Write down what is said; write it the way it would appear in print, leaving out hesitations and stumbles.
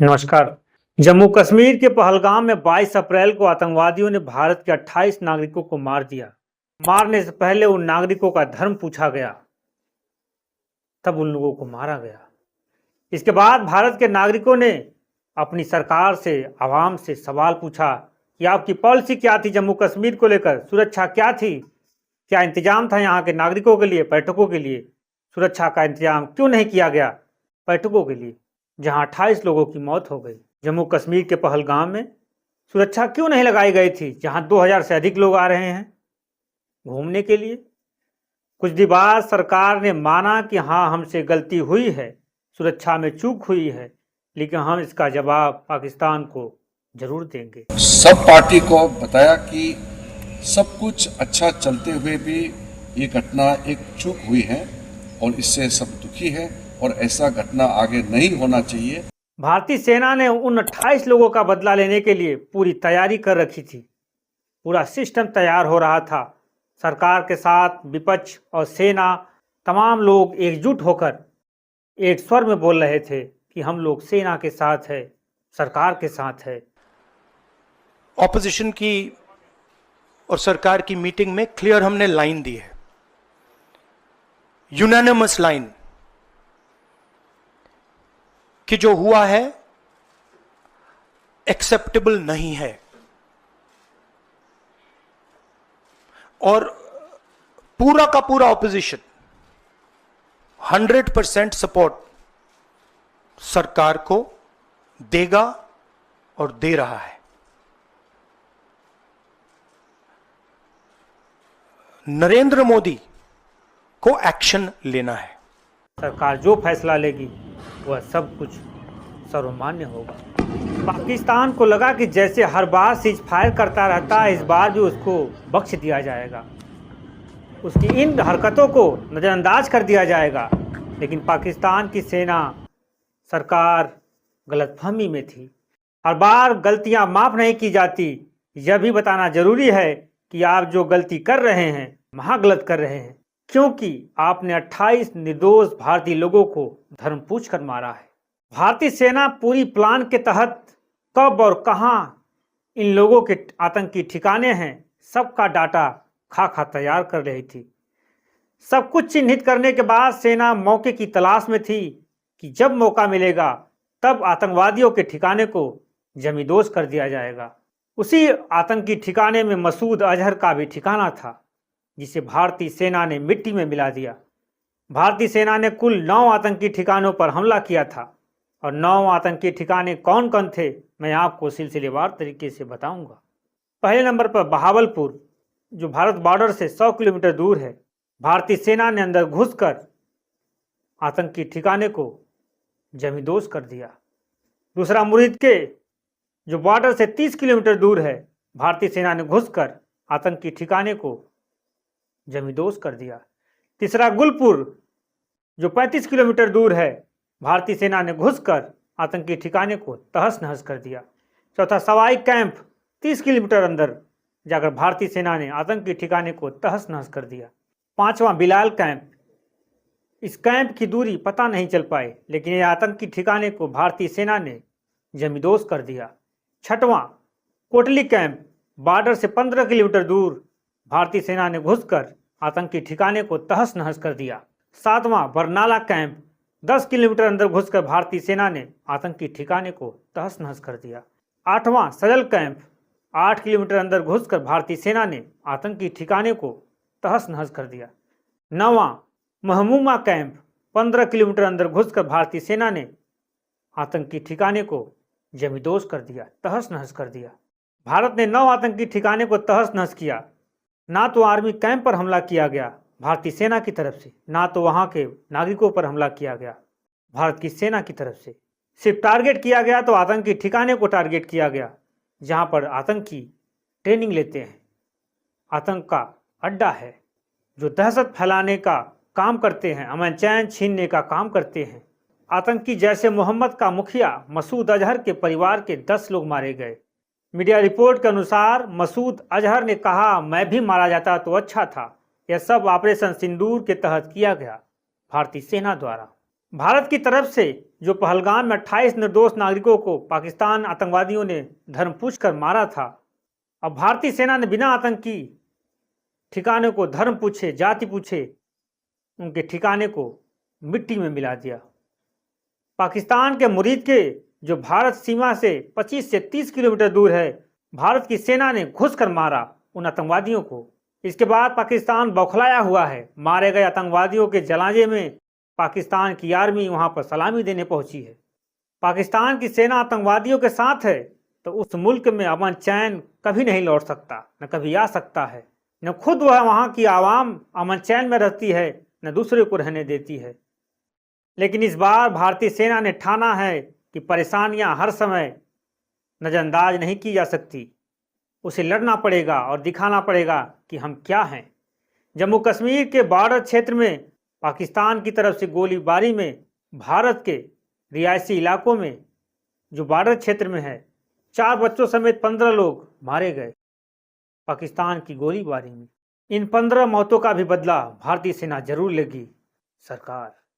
नमस्कार। जम्मू कश्मीर के पहलगाम में 22 अप्रैल को आतंकवादियों ने भारत के 28 नागरिकों को मार दिया। मारने से पहले उन नागरिकों का धर्म पूछा गया, तब उन लोगों को मारा गया। इसके बाद भारत के नागरिकों ने अपनी सरकार से, आवाम से सवाल पूछा कि आपकी पॉलिसी क्या थी जम्मू कश्मीर को लेकर, सुरक्षा क्या थी, क्या इंतजाम था यहाँ के नागरिकों के लिए, पर्यटकों के लिए, सुरक्षा का इंतजाम क्यों नहीं किया गया पर्यटकों के लिए, जहां 28 लोगों की मौत हो गई। जम्मू कश्मीर के पहलगाम में सुरक्षा क्यों नहीं लगाई गई थी, जहां 2000 से अधिक लोग आ रहे हैं घूमने के लिए। कुछ दिन बाद सरकार ने माना कि हाँ, हमसे गलती हुई है, सुरक्षा में चूक हुई है, लेकिन हम इसका जवाब पाकिस्तान को जरूर देंगे। सब पार्टी को बताया कि सब कुछ अच्छा चलते हुए भी ये घटना एक चूक हुई है और इससे सब दुखी है और ऐसा घटना आगे नहीं होना चाहिए। भारतीय सेना ने उन 28 लोगों का बदला लेने के लिए पूरी तैयारी कर रखी थी। पूरा सिस्टम तैयार हो रहा था। सरकार के साथ विपक्ष और सेना, तमाम लोग एकजुट होकर एक स्वर में बोल रहे थे कि हम लोग सेना के साथ है, सरकार के साथ है। ऑपोजिशन की और सरकार की मीटिंग में क्लियर हमने लाइन दी है, यूनानिमस लाइन, कि जो हुआ है एक्सेप्टेबल नहीं है। और पूरा का पूरा ऑपोजिशन 100% सपोर्ट सरकार को देगा और दे रहा है। नरेंद्र मोदी को एक्शन लेना है। सरकार जो फैसला लेगी वह सब कुछ सर्वमान्य होगा। पाकिस्तान को लगा कि जैसे हर बार सीज फायर करता रहता है, इस बार भी उसको बख्श दिया जाएगा, उसकी इन हरकतों को नज़रअंदाज कर दिया जाएगा। लेकिन पाकिस्तान की सेना, सरकार गलतफहमी में थी। हर बार गलतियां माफ़ नहीं की जाती। यह भी बताना जरूरी है कि आप जो गलती कर रहे हैं महागलत कर रहे हैं, क्योंकि आपने 28 निर्दोष भारतीय लोगों को धर्म पूछकर मारा है। भारतीय सेना पूरी प्लान के तहत कब और कहां इन लोगों के आतंकी ठिकाने हैं, सबका डाटा खाका तैयार कर रही थी। सब कुछ चिन्हित करने के बाद सेना मौके की तलाश में थी कि जब मौका मिलेगा तब आतंकवादियों के ठिकाने को जमींदोज कर दिया जाएगा। उसी आतंकी ठिकाने में मसूद अजहर का भी ठिकाना था, जिसे भारतीय सेना ने मिट्टी में मिला दिया। भारतीय सेना ने कुल 9 आतंकी ठिकानों पर हमला किया था और 9 आतंकी ठिकाने कौन कौन थे मैं आपको सिलसिलेवार तरीके से बताऊंगा। पहले नंबर पर बहावलपुर, जो भारत बॉर्डर से 100 किलोमीटर दूर है। भारतीय सेना ने अंदर घुसकर आतंकी ठिकाने को जमींदोज कर दिया। दूसरा मुरीद के, जो बॉर्डर से 30 किलोमीटर दूर है, भारतीय सेना ने घुसकर आतंकी ठिकाने को जमींदोज कर दिया। तीसरा गुलपुर, जो 35 किलोमीटर दूर है, भारतीय सेना ने घुसकर आतंकी ठिकाने को तहस नहस कर दिया। चौथा सवाई कैंप, 30 किलोमीटर अंदर जाकर भारतीय सेना ने आतंकी ठिकाने को तहस नहस कर दिया। पांचवा बिलाल कैंप, इस कैंप की दूरी पता नहीं चल पाई, लेकिन यह आतंकी ठिकाने को भारतीय सेना ने जमींदोज कर दिया। छठवां कोटली कैंप, बॉर्डर से 15 किलोमीटर दूर, भारतीय सेना ने घुसकर आतंकी ठिकाने को तहस नहस कर दिया। सातवां बरनाला कैंप, 10 किलोमीटर अंदर घुसकर भारतीय सेना ने आतंकी ठिकाने को तहस नहस कर दिया। आठवां सजल कैंप, 8 किलोमीटर अंदर घुसकर भारतीय सेना ने आतंकी ठिकाने को तहस नहस कर दिया। नौवां महमूमा कैंप, 15 किलोमीटर अंदर घुसकर भारतीय सेना ने आतंकी ठिकाने को जमींदोज कर दिया, तहस नहस कर दिया। भारत ने 9 आतंकी ठिकाने को तहस नहस किया। ना तो आर्मी कैंप पर हमला किया गया भारतीय सेना की तरफ से, ना तो वहां के नागरिकों पर हमला किया गया भारत की सेना की तरफ से। सिर्फ टारगेट किया गया तो आतंकी ठिकाने को टारगेट किया गया, जहां पर आतंकी ट्रेनिंग लेते हैं, आतंक का अड्डा है, जो दहशत फैलाने का काम करते हैं, अमन चैन छीनने का काम करते हैं। आतंकी जैसे मोहम्मद का मुखिया मसूद अजहर के परिवार के 10 लोग मारे गए। मीडिया रिपोर्ट के अनुसार मसूद अजहर ने कहा, मैं भी मारा जाता तो अच्छा था। यह सब ऑपरेशन सिंदूर के तहत किया गया भारतीय सेना द्वारा। भारत की तरफ से जो पहलगाम में 28 निर्दोष नागरिकों को पाकिस्तान आतंकवादियों ने धर्म पूछकर मारा था, अब भारतीय सेना ने बिना आतंकी ठिकाने को धर्म पूछे, जाति पूछे, उनके ठिकाने को मिट्टी में मिला दिया। पाकिस्तान के मुरीद के जो भारत सीमा से 25 से 30 किलोमीटर दूर है, भारत की सेना ने घुसकर मारा उन आतंकवादियों को। इसके बाद पाकिस्तान बौखलाया हुआ है। मारे गए आतंकवादियों के जनाजे में पाकिस्तान की आर्मी वहां पर सलामी देने पहुंची है। पाकिस्तान की सेना आतंकवादियों के साथ है तो उस मुल्क में अमन चैन कभी नहीं लौट सकता, न कभी आ सकता है। न खुद वह वहां की आवाम अमन चैन में रहती है, न दूसरे को रहने देती है। लेकिन इस बार भारतीय सेना ने ठाना है कि परेशानियां हर समय नज़रअंदाज नहीं की जा सकती, उसे लड़ना पड़ेगा और दिखाना पड़ेगा कि हम क्या हैं। जम्मू कश्मीर के बॉर्डर क्षेत्र में पाकिस्तान की तरफ से गोलीबारी में भारत के रियासी इलाकों में जो बॉर्डर क्षेत्र में है, 4 बच्चों समेत 15 लोग मारे गए पाकिस्तान की गोलीबारी में। इन 15 मौतों का भी बदला भारतीय सेना जरूर लेगी। सरकार